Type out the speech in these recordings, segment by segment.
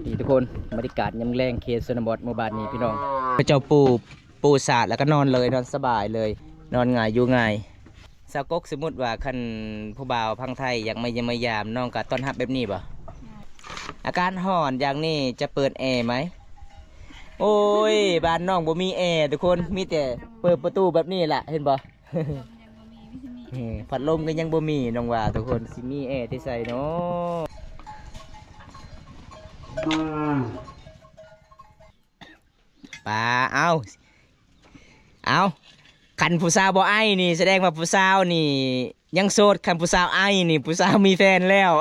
นี่ทุกคนบรรยากาศยามแรงเขตชนบทหมู่บ้านนี้พี่น้องพระเจ้าปูสาดแล้วก็นอนเลยนอนสบายเลยนอนง่ายอยู่ง่ายสาวกกสมมติว่าคันผู้บ่าวพังไทยอยากมาเยี่ยมยามน้องก็ต้อนรับแบบนี้ป่ะอาการห่อนอย่างนี้จะเปิดแอร์ไหมโอ้ยบ้านน้องบ่มีแอร์ทุกคนมีแต่เปิดประตูแบบนี้แหละเห็นบ่ พัดลมก็ยังบ่มีน้องว่าทุกคนสิมีแอร์ที่ใส่เนาะป่าเอาคันผู้สาวบ่ไอ้นี่แสดงว่าผู้สาวนี่ยังโสดคันผู้สาวไอ้นี่ผู้สาวมีแฟนแล้ว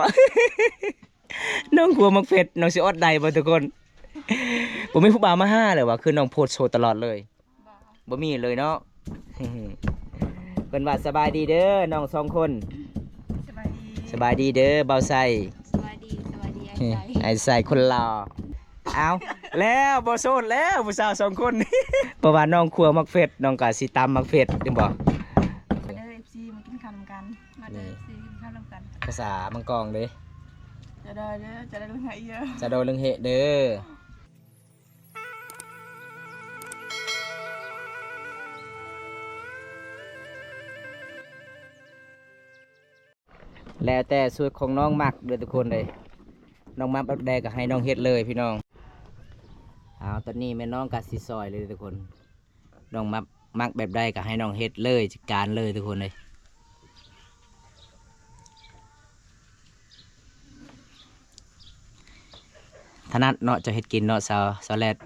น้องกลัวมักเผ็ดน้องสิอดใดบ่ทุกคนบ่มีผู้บ่าวมาห้าเลยว่ะคือน้องโพสโชว์ตลอดเลยบ่มีเลยเนาะ เพิ่นว่าสบายดีเด้อน้องสองคนสบายดีเด้อเบาใส่สวัสดีไอ้ใส่คนหล่อเอาแล้วบ่โซนแล้วผู้สาวสองคน เพราะว่าน้องครัวมักเผ็ดน้องก็สิตำมักเผ็ดได้บ่ มาเด้อ FC มากินข้าวกันมาเด้อ FC กินข้าวกันภาษามังกรเด้อจะได้เด้อจะได้ลงหายเยอะจะโดนเรื่องเหตุเด้อแล้วแต่สูตรของน้องมักเด้อทุกคนเลยน้องมักแบบใดก็ให้น้องเฮ็ดเลยพี่น้องเอาตอนนี้แม่น้องกัดสีซอยเลยทุกคนน้องมักแบบใดก็ให้น้องเฮ็ดเลยจัดการเลยทุกคนเลยถนัดเนาะจะเฮ็ดกินเนาะสาวแรด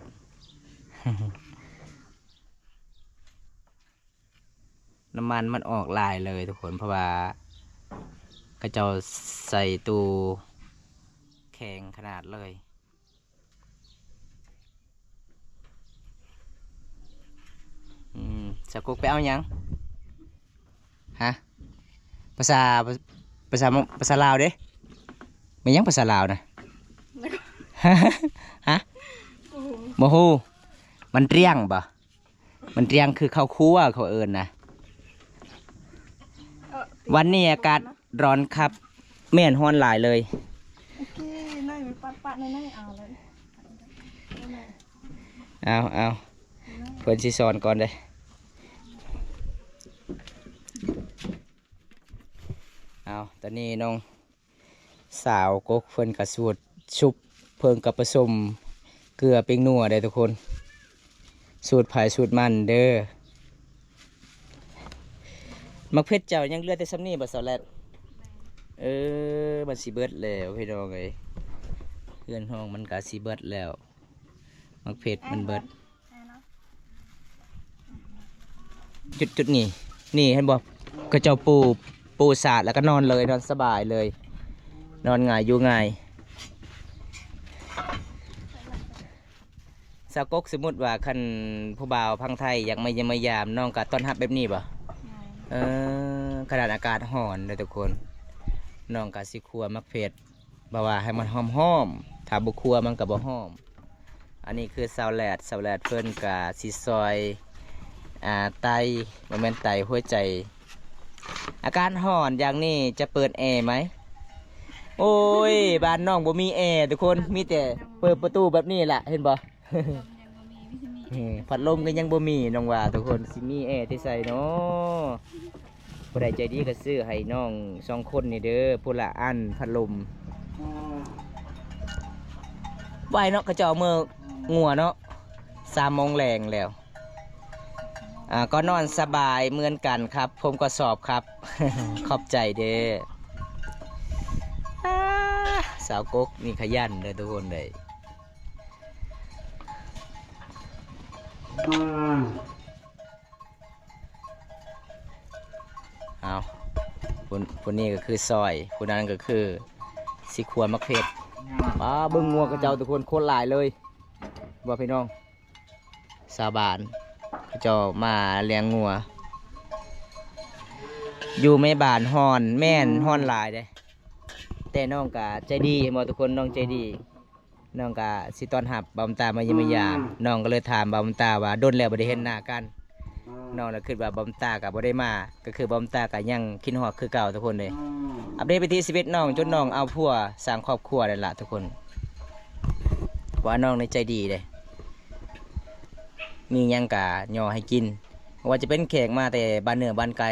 น้ำมันมันออกลายเลยทุกคนเพราะว่าก็จะใส่ตู้แข็งขนาดเลยสกุกไปเอายังฮะภาษาลาวเด้ไม่ยังภาษาลาวนะ ฮะโมฮูมันเรียงบ่มันเรียงคือข้าวคั่วเขาเอิญนะวันนี้อากาศร้อนครับแม่นฮ้อนหลายเลยโอเคน้อยมีปัดๆน้อยเอาเลยเอาเพื่อนสิสอนก่อนเลยเอาตอนนี้น้องสาวกกเพื่อนกระสูดชุบเพิ่งกับผสมเกลือปิ้งนัวได้ทุกคนสูตรไผ่สูตรมันเด้อมักเพชรเจ้ายังเลือดแต่ซ้ำนี่บัดสาวแรดมันสีเบิดแล้วพี่น้องเอ้ยเพื่อนห้องมันกะสีเบิดแล้วมักเพชรมันเบิดจุดนี่เห็นบอกก็เจ้าปูสาดแล้วก็นอนเลยนอนสบายเลยนอนง่ายอยู่ง่ายสาวกกสมมติว่าคันผู้บ่าวพังไทยอยากมาเยี่ยมยามน้องก็ต้อนรับแบบนี้ป่ะขนาดอากาศร้อนเลยทุกคนน้องก็สิครัวมักเผ็ดบ่ว่าให้มันหอมถ้าบุครัวมันก็บ่หอมอันนี้คือซาวแลดเพิ่นก็สิซอยไตโมเมนต์ไตหัวใจอาการร้อนอย่างนี้จะเปิดแอร์ไหมโอ้ยบ้านน้องบ่มีแอร์ทุกคนมีแต่เปิดประตูแบบนี้แหละเห็นบ่ พัดลมก็ยังบ่มีน้องว่าทุกคนสิมีแอร์ที่ใส่เนาะผู้ใดใจดีก็ซื้อให้น้องสองคนนี่เด้อผู้ละอันพัดลมไหวเนาะก็จะเอามืองัวเนาะ3 โมงแรงแล้วก็นอนสบายเหมือนกันครับผมก็สอบครับ ขอบใจเด้อสาวกกนี่ขยันเลยทุกคนเลยเอาคนนี้ก็คือซอยคนนั้นก็คือสิขวมักเพชรบึ้งงัวกระเจ้าทุกคนโคตรหลายเลยว่าพี่น้องสาบานกระเจ้ามาเลี้ยงงัวอยู่ไม่บานฮอนแม่นฮอนหลายเลยแต่น้องกะใจดีหมดทุกคนน้องใจดีน้องกะสิตอนหับบำตามายิมยามน้องก็เลยถามบำตาว่าโดนแล้วบ่ได้เห็นหน้ากันน้องเลยคิดว่าบำตากับบ่ได้มาก็คือบำตากับยังคิดฮอดคือเก่าทุกคนเลยอัปเดตไปที่ชีวิตน้องจนน้องเอาผัวสร้างครอบครัวนั่นแหละทุกคน ว่าน้องในใจดีเลยมีหยังกะย่อให้กินว่าจะเป็นแขกมาแต่บ้านเหนือบ้านไกล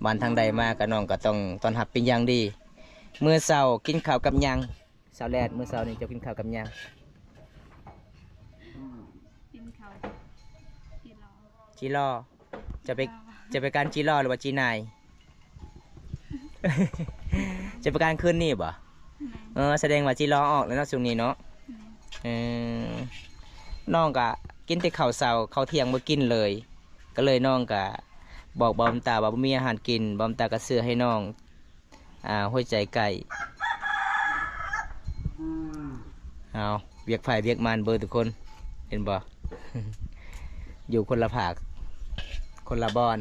บ้านทางใดมากับน้องก็ต้องต้อนรับเป็นอย่างดีเมื่อเช้ากินข้าวกับหยังเช้าแรกเมื่อเช้านี่จะกินข้าวกับหยัง กินข้าวกินรอ จีรอจะไปการจีรอหรือว่าจีนาย จะไปการคืนนี่บ่แสดงว่าจีรอออกแล้วเนาะช่วงนี้เนาะเออน้องกะกินแต่ข้าวเช้าข้าวเที่ยงบ่กินเลย ก็เลยน้องกะบอกบอมตาว่าบ่มีอาหารกินบอมตาก็ซื้อให้น้องหัวใจไก่เอาเวียกไผ่เวียกมันเบอร์ทุกคนเห็นบ่ อยู่คนละภาคคนละบอน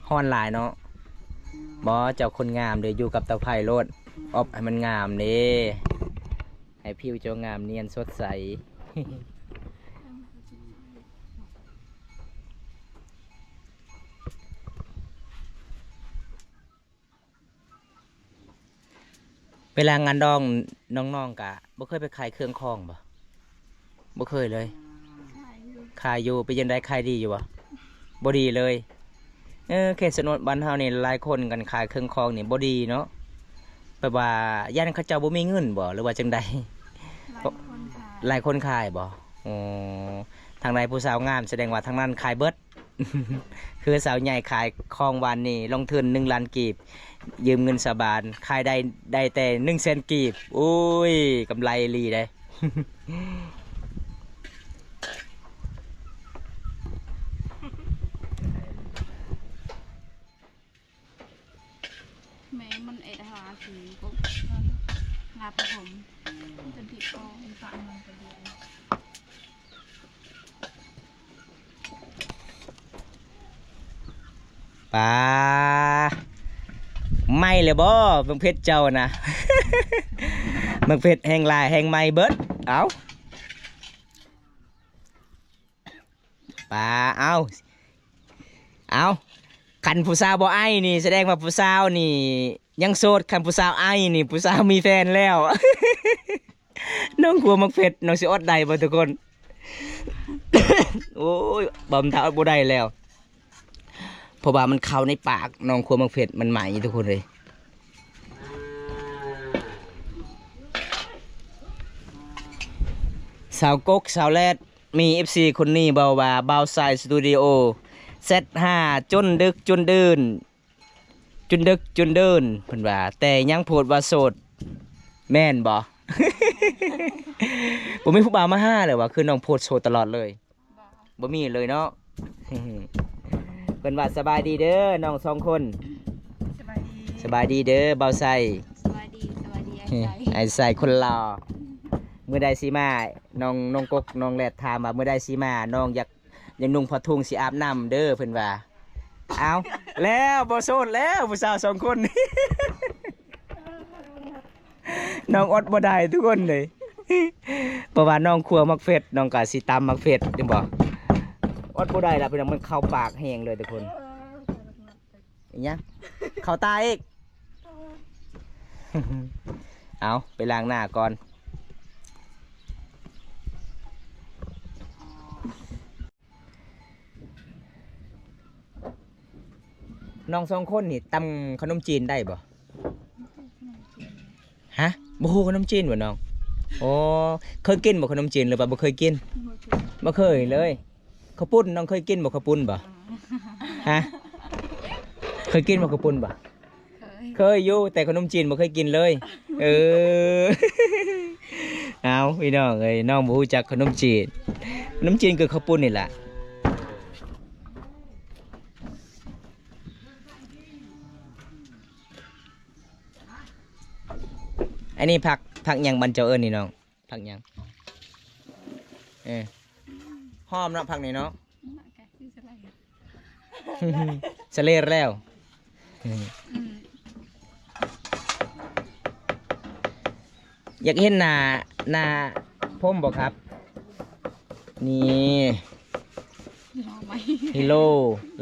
ฮ้อนหลายเนาะบอเจ้าคนงามเดี๋ยวอยู่กับเตาไผ่โลดอบให้มันงามเด้ให้ผิวเจ้างามเนียนสดใส เวลางานดองน้องๆกะบ่เคยไปขายเครื่องคองบ่เคยเลยขายอยู่ไปยังได้ขายดีอยู่บ่ดีเลยเขตสนดบ้านเฮานี่หลายคนกันขายเครื่องคองนี่บ่ดีเนาะแปลว่าย่านเขาเจ้าบ่มีเงินบ่หรือว่าจังใดหลายคนขายบ่อ๋อทางใดผู้สาวงามแสดงว่าทางนั้นขายเบิด คือสาวใหญ่ขายคองวันนี่ลงทุน1 ล้านกีบยืมเงินสาบานขายได้แต่100,000กีบโอ้ยกำไรลีได้ แม่มันเอ็ดหาสีก็งาผสมจนติดคอฝากมันไปเลย ปลาไม่เลยบ่เมืองเพชรเจ้านะ เมืองเพชรแห่งลายแห่งไม่เบิดเอาปลาเอาขันผู้สาวบ่ไอ้นี่แสดงว่าผู้สาวนี่ยังโสดขันผู้สาวไอ้นี่ผู้สาวมีแฟนแล้ว น้องกลัวเมืองเพชรน้องสิอดได้บ่ทุกคน โอ้ยบ่มท้าอดบ่ได้แล้วเพราะว่ามันเข้าในปากน้องครัวมังเผ็ดมันใหม่ทุกคนเลยสาวกกสาวแรดมี FC คนนี้เบาว่าเบาไซสตูดิโอเซต5จนดึกจนดื่นจนดึกจนเดินเพิ่นว่าแต่ยังโพดว่าโสดแม่นบ่ บ่มีผู้บ่าวมาห้าเลยว่าคือน้องโพดโสดตลอดเลยบ่มีเลยเนาะ เป็นว่าสบายดีเด้อน้อง2 คน สบายดี สบายดีเด้อเบาไซ สบายดีไอ้ใจ ไอ้ใส่คนหล่อเมื่อใดสิมาน้องกกน้องแรดถามว่าเมื่อใดสิมาน้องอยากนุ่งผ้าทุ่งสิอาบน้ำเด้อเพิ่นว่าเอาแล้วบ่โสดแล้วผู้สาว2 คน น้องอดบ่ได้ทุกคนเลย เพราะว่าน้องครัวมักเฟ็ดน้องก็สิตำมักเฟ็ดจังบ่อดบ่ได้ล่ะเพิ่นมันเข้าปากแห้งเลยทุกคนอีหยังเข้าตาอีก เอาไปล้างหน้าก่อนน้อง2 คนนี่ตำขนมจีนได้บ่ฮะบ่ฮู้ขนมจีนบ่น้องโอ้เคยกินบ่ขนมจีนหรือว่าบ่เคยกินบ่เคยเลยข้าวปุ้นน้องเคยกินบ่ข้าวปุ้นบ่ฮะเคยกินบ่ข้าวปุ้นบ่เคยอยู่แต่ขนมจีนบ่เคยกินเลยเออ เอาพี่น้องเอ้ยน้องบ่รู้จักขนมจีนคือข้าวปุ้นนี่แหละอันนี้ผักหยังบรรเจ้าเอิ้นนี่น้องผักหยังหอมเนาะผักนี่เนาะ สเลดแล้วอยากเห็นหน้าพ่มบ่ครับนี่ รอไหม ฮิโล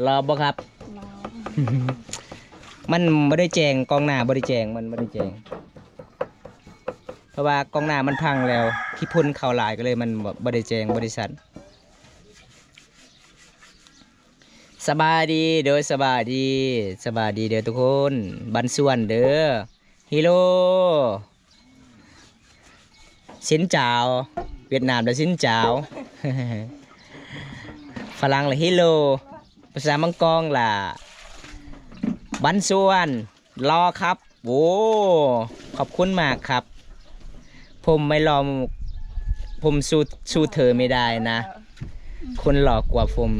รอบ่ครับ รอ มันบ่ได้แจงกองหน้าบ่ได้แจงมันบ่ได้แจงเพราะว่ากองหน้ามันพังแล้วขี้พุ่นเข้าหลายก็เลยมันบ่ได้แจงบ่ได้สั่นสบายดีเด้อสบายดีสบายดีเด้อทุกคนบันส่วนเด้อฮิโลสินเจ้าเวียดนามเด้อสินเจ้า ฝรั่งละฮิโลภาษามังกรล่ะบันส่วนรอครับโว้ขอบคุณมากครับผมไม่รอผมสู้เธอไม่ได้นะคุณหลอกกว่าผม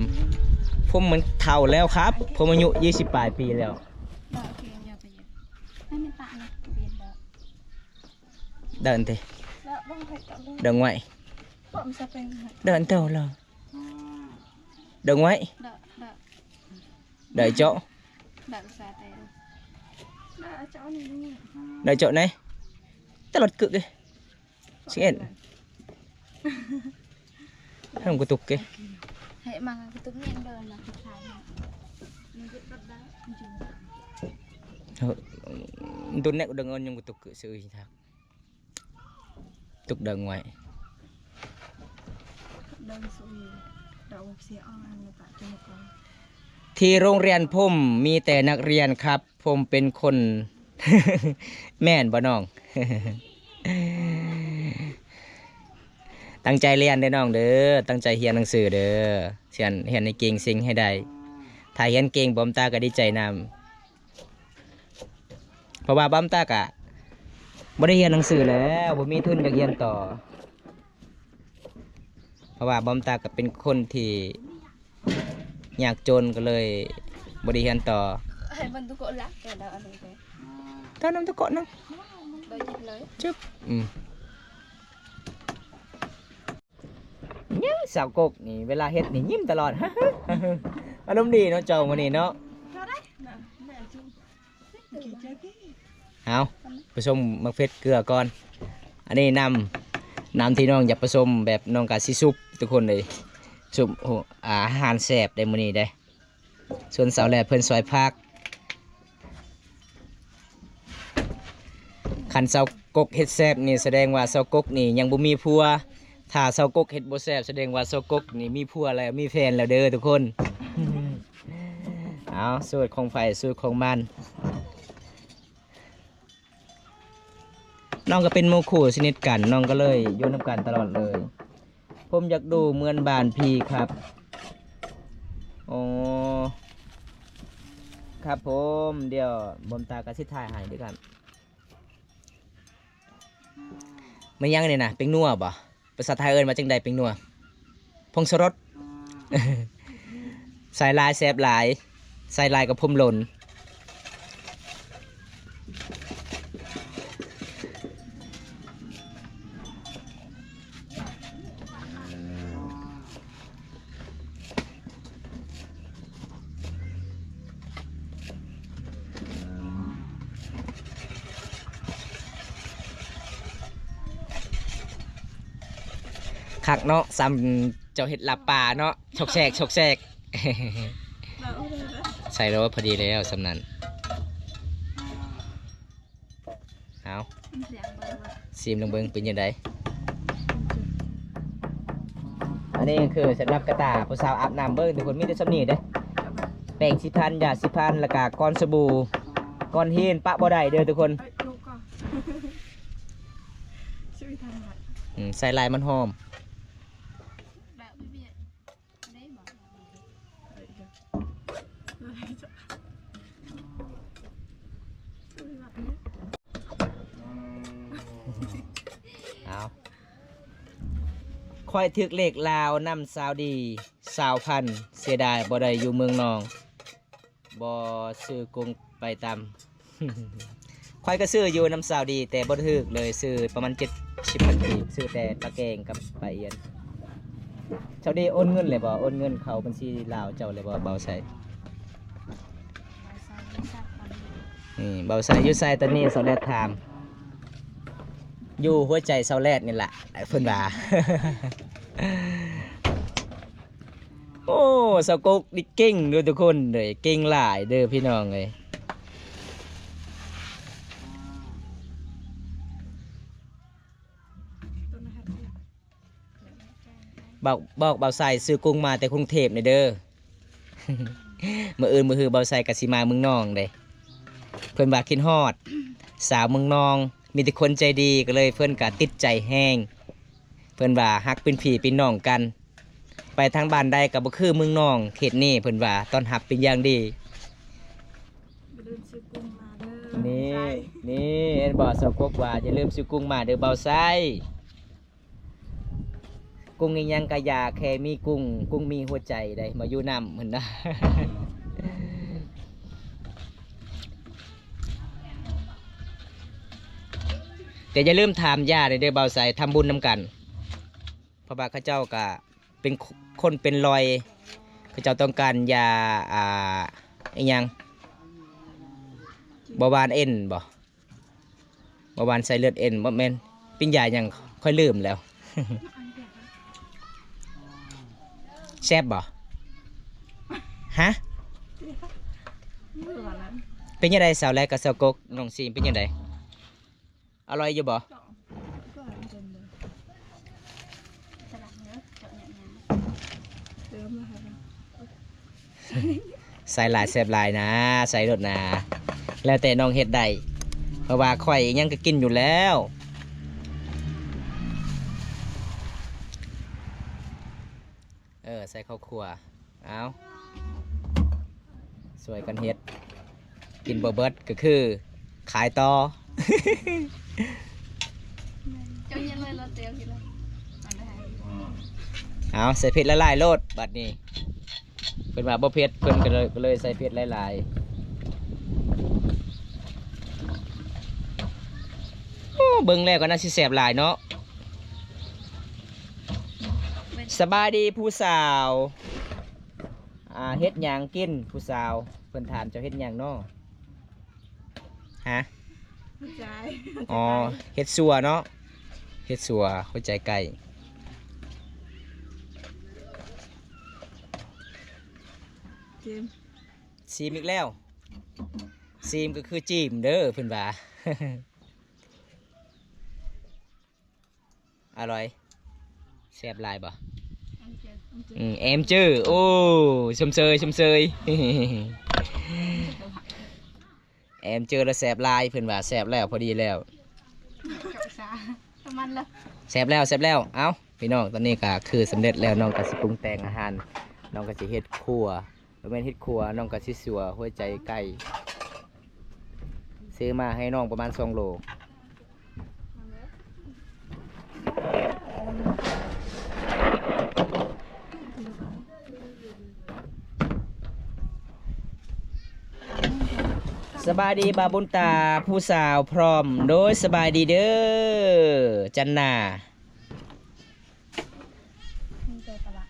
เหมือนเท่าแล้วครับผมอายุ20 ปลายปีแล้ว โอเคอย่าไปเย็นไม่มีตาเลยเบียนแล้ว เดินเถอะ แล้วบ้างใครกับลูก เดินไว้ ผมจะเป็น เดินเต่าเลยเดินไว้ เดาเดา เดินโจ๊ะ เดาซาเต้เดาเจ้านี่นี่ เดินโจ๊ะไหนตลอดกึกเลยสิเอ็นให้ผมกระตุกเก เฮ้ยมาcáiตุ้งเงี้ยเดินมาทุกทางมันจะรถได้จริง tôi nãy đừng ơn nhưng tục sự gì thật tục đừng ngoài เดินสุยเดาเสียอ่อนเลยปะจมูกก่อน ที่โรงเรียนผมมีแต่นักเรียนครับผมเป็นคน แม่นบ่น้อง ตั้งใจเรียนเด้อน้องเด้อตั้งใจเรียนหนังสือเด้อเรียนในเก่งสิ่งให้ได้ถ้าเรียนเก่งบ่มตาก็ดีใจนำเพราะว่าบ่มตากะบ่ได้เรียนหนังสือแล้วบ่มีทุนจะเรียนต่อเพราะว่าบ่มตาก็เป็นคนที่ยากจนก็เลยบ่ได้เรียนต่อ เฮ้ยมันตุกละแต่เดาอะไรไป ตอนนั้นตะโกนน้อง โดยจิตเลย จึ๊บเนี่ยสาวกกนี่เวลาเฮ็ดนี่ยิ้มตลอด อารมณ์ดีเนาะเจ้ามื้อนี้เนาะ เจ้าได้น่ะแม่จุ๊บกี่เจ้ากี่ เอาผสมมะเขือเกลือก่อนอันนี้น้ำที่น้องอยากผสมแบบน้องกะสิซุปทุกคนเลยซุปอาหารแซ่บได้มื้อนี้ได้ส่วนสาวแลเพิ่นซอยผักคันสาวกกเฮ็ดแซ่บนี่แสดงว่าสาวกกนี่ยังบ่มีผัวถ้าสาวกกเฮ็ดบ่แซ่บแสดงว่าสาวกกนี่มีผัวแล้วมีแฟนแล้วเด้อทุกคน เอาสูตรของไฟสูตรของมันน้องก็เป็นโมคู่สนิทกันน้องก็เลยโยนน้ำกันตลอดเลยผมอยากดูเหมือนบ้านพี่ครับโอ้ครับผมเดี๋ยวบนตากระสิถ่ายให้ด้วยกันมันยังเนี่ยนะเป็งนัวบ่ภาษาไทยเอิ้นมาจังใดเป็งนัวพงศรส ใส่ลายแซบหลายใส่ลายกับพรมหล่นคักเนาะซ้ำเจ้าเห็ดลาป่าเนาะชกแซกชกแซก ใส่แล้วพอดีแล้วสำนันเอาซีมลงเบิ้งเป็นยังไงอันนี้คือสำหรับกระตาผู้สาวอาบน้ำเบิ้งทุกคนมีแต่สำนีเด้แป้งสิพันยาสิพันแล้วก็ก้อนสบู่ก้อนหินปะบ่ได้เด้อทุกคน ลูกก่อนช่วยทำหน่อย ใส่ลายมันหอม แบบไม่เบียดได้บอกเอาค่อยทึกเลขลาวนำสาวดีสาวพันเสียดายบ่ได้อยู่เมืองนองบ่ซื้อกรุงไปตาม ค่อยก็ซื้ออยู่น้ำสาวดีแต่บ่ถึกเลยซื้อประมาณ70,000 กีบซื้อแต่ปลาแกงกับปลาเอียนสาวดีโอนเงินเลยบ่โอนเงินเขาบัญชีลาวเจ้าเลยบ่เบาใส่นี่เบาใส่อยู่ใส่ตอนนี้สาวแรดถามอยู่หัวใจสาวแรดนี่แหละเพิ่นว่า โอ้สาวกกนี่เก่งเด้อทุกคนเลยเก่งหลายเด้อพี่น้องเลย บอกเบาใส่ซื้อกุ้งมาแต่กรุงเทพนี่เด้อ มื้ออื่นมื้อฮือเบาใส่ก็สิมาเมืองนองเด้เพิ่นว่าคิดฮอด สาวเมืองนองมีแต่คนใจดีก็เลยเพิ่นก็ติดใจแห้งเพิ่นว่าฮักเป็นพี่เป็นน้องกัน ไปทางบ้านใดก็บ่คือเมืองนองเขตนี้เพิ่นว่าต้อนรับเป็นอย่างดี อย่าลืมซื้อกุ้งมาเด้อ นี่เห็นบ่สาวกบว่าอย่าลืมซื้อกุ้งมาเด้อเบาไส้กุ้งอีหยังก็อยากแค่มีกุ้งมีหัวใจได้มาอยู่นำเหมือนนะ แต่อย่าลืมถามญาติเด้อเบาไส้ทำบุญนำกันเพราะว่าเขาเจ้าก็เป็นคนเป็นรอยเขาเจ้าต้องการยาอีหยังเบาหวานเอ็นบ่เบาหวานใส่เลือดเอ็นบ่แม่นปิ้งยายังค่อยลืมแล้ว แซ่บบ่ฮะ เมื่อวันนั้น เป็นยังไงสาวแรกกับสาวกกน้องซีมเป็นยังไงอร่อยอยู่บ่ ก็เป็นเลยสลัดเนื้อเจาะเนี่ยเติมมาให้ ใส่หลายแซ่บหลายนะใส่รสนะแล้วแต่น้องเฮ็ดได้เพราะว่าข่อยยังก็กินอยู่แล้วใส่ข้าวคั่วเอาสวยกันเฮ็ดกินเบิดก็คือขายต่อ เจ้าเย็นเลยเราเตียวกินเลยอันไหน เอาใส่เผ็ดละลายโลดบัดนี้เพิ่นว่าบ่เผ็ดเพิ่นก็เลยใส่เผ็ดหลายๆโอ้เบิ่งแล้วก็น่าสิแซ่บหลายเนาะสบายดีผู้สาวเฮ็ดหยังกินผู้สาวเพิ่นถามเจ้าเฮ็ดหยังเนาะฮะ หัวใจ อ๋อเฮ็ดสัวเนาะเฮ็ดสัวหัวใจไก่ เกม ซีมอีกแล้วซีมก็คือจีมเด้อเพิ่นว่า อร่อยแซ่บหลายบ่แอมเจอโอ้ชมเชย แอมเจอแล้วแซ่บหลายเพิ่นว่าแซ่บแล้วพอดีแล้ว เจาะซาน้ำมันละ แซ่บแล้วเอ้าพี่น้องตอนนี้ก็คือสำเร็จแล้วน้องก็สิปรุงแต่งอาหารน้องก็สิเฮ็ดครัวบ่แม่นเฮ็ดครัวน้องก็สิสัวหัวใจไก่ซื้อมาให้น้องประมาณ2 โลสบายดีบาบุญตาผู้สาวพร้อมโดยสบายดีเด้อจันนา เจอตลาด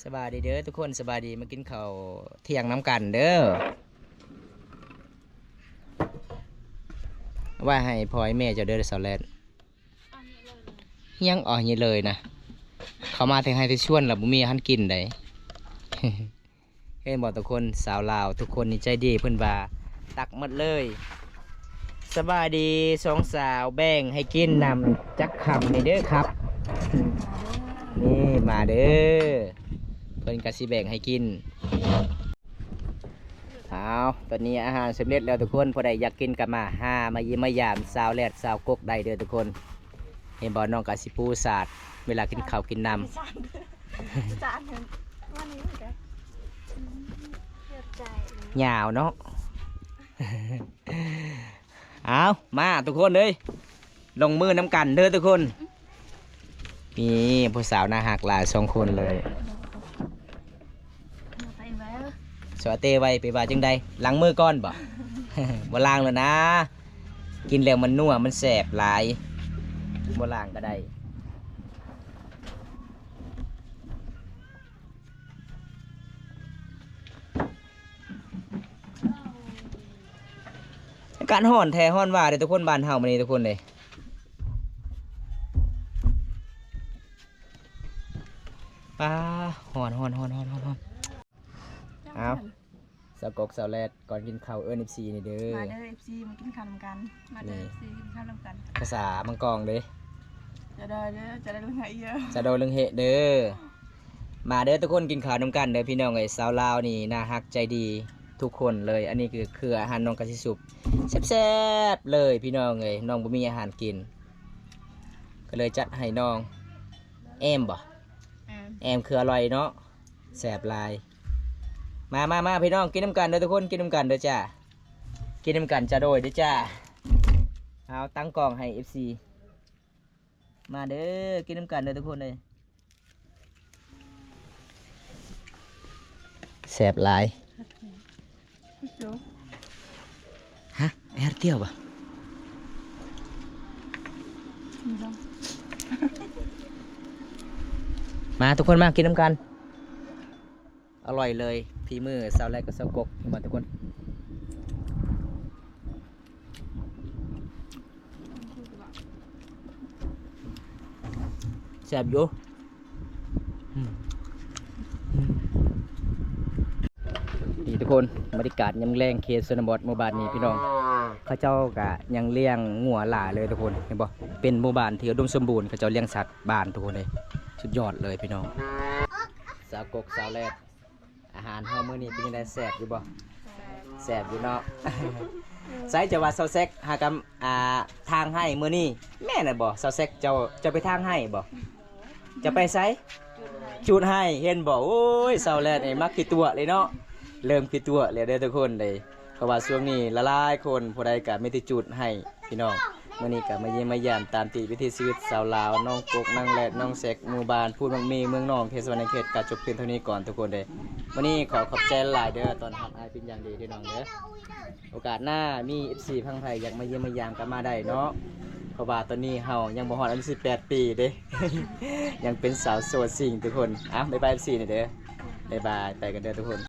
สบายดีเด้อทุกคนสบายดีมากินข้าวเที่ยงน้ำกันเด้อว่าให้พ่อให้แม่เจะเด้อสาวแลนยังอ๋อนี่เลยนะเขามาถึงให้ที่ชวนแล้วบุมีอาหันกินได้ เห็นบอกทุกคนสาวลาวทุกคนนี่ใจดีเพิ่นว่าตักหมดเลยสบายดีสองสาวแบ่งให้กินนำจักคำนี่เด้อครับ นี่มาเด้อเพิ่นกะสิแบ่งให้กินเอาตอนนี้อาหารสำเร็จแล้วทุกคนพอได้อยากกินกับมามาเยี่ยมมายามสาวแลดสาวกกได้เด้อทุกคนเห็นบ่น้องกะสิปูสาดเวลากินข้าวกินน้ำ จานหนึ่งวันนี้เหมือนกันเลือกใจ ยาวเนาะ เอามาทุกคนเลยลงมือน้ำกันเด้อทุกคนนี่ผู้สาวน่าหักหลาย2 คนเลย ไปแล้ว สวัสดีไว้ไปว่าจังใดล้างมือก่อนบ่ บ่ล้างแล้วนะ กินแล้วมันนัวมันแสบหลายบ่ล้างก็ได้การห่อนแท้ห่อนว่าเด้อทุกคนบ้านเฮามื้อนี้ทุกคนเลยป้าห่อนเอาสาวกกสาวแรดก่อนกินข้าวเอิ้น14นี่เด้อ มาเด้อ FC มากินข้าวนำกันมาเด้อ FC กินข้าวนำกัน ภาษามังกรเด้ จะได้เด้อจะได้เรื่องเยอะ จะโดนเรื่องเหตุเด้อมาเด้อทุกคนกินข้าวนำกันเด้อพี่น้องเอ้ยสาวลาวนี่น่าฮักใจดีทุกคนเลยอันนี้คืออาหารน้องกะสิสุบแซ่บๆเลยพี่น้องเอ้ยน้องบ่มีอาหารกินก็เลยจัดให้น้องแอมบ่แอมคืออร่อยเนาะแซ่บหลายมาพี่น้องกินน้ำกันเด้อทุกคนกินน้ำกันเด้อจ้ากินน้ำกันจะโดยเด้อจ้าเอาตั้งกล้องให้ FC มาเด้อกินน้ำกันเด้อทุกคนเลยแสบหลายฮะแอร์เตี้ยวปะมาทุกคนมากินน้ำกันอร่อยเลยฝีมือสาวแรกกับสาวกกมาทุกคนแสบอยู่ดีทุกคนบรรยากาศยำแรงเคสนบทหมู่บ้านนี้พี่น้องเขาเจ้ากะยังเลี้ยงงัวหลาเลยทุกคนเห็นบ่เป็นหมู่บ้านที่อุดมสมบูรณ์เขาเจ้าเลี้ยงสัตว์บ้านทุกคนเลยสุดยอดเลยพี่น้องสาวกกสาวแรกอาหารเฮามื้อนี้เป็นยังไงแสบอยู่บ่แสบอยู่เนาะ ใส่จะว่าเซาเซ็กหากทางให้มื้อนี้แม่น่ะบ่เซาเซ็กเจ้าไปทางให้บ่จะไปไสจุดให้เห็นบ่โอ้ยเซาแลนไอ้มักขี้ตัวเลยเนาะเริ่มขี้ตัวแล้วเด้อทุกคนเลยเพราะว่าช่วงนี้ละลายคนผู้ใดก็ไม่ได้จุดให้พี่น้องมื้อนี้ก็มาเยี่ยมมายามตามติวิถีชีวิตสาวลาวน้องกกนางแลดน้องแซกหมู่บ้านพูดบางมีเมืองนองเทศบาลเขตก็จบเพียงเท่านี้ก่อนทุกคนเลยวันนี้ขอขอบใจหลายเด้อตอนทำอายเป็นอย่างดีพี่น้องเด้อโอกาสหน้ามี FC พังไทยอยากมาเยี่ยมมายามก็มาได้เนาะเพราะว่าตอนนี้เฮายังบ่ฮอดอายุ18 ปีเด้ ยังเป็นสาวโสดสิ่งทุกคนบ๊ายบาย FC นี่เด้อบ๊ายบายไปกันเด้อทุกคน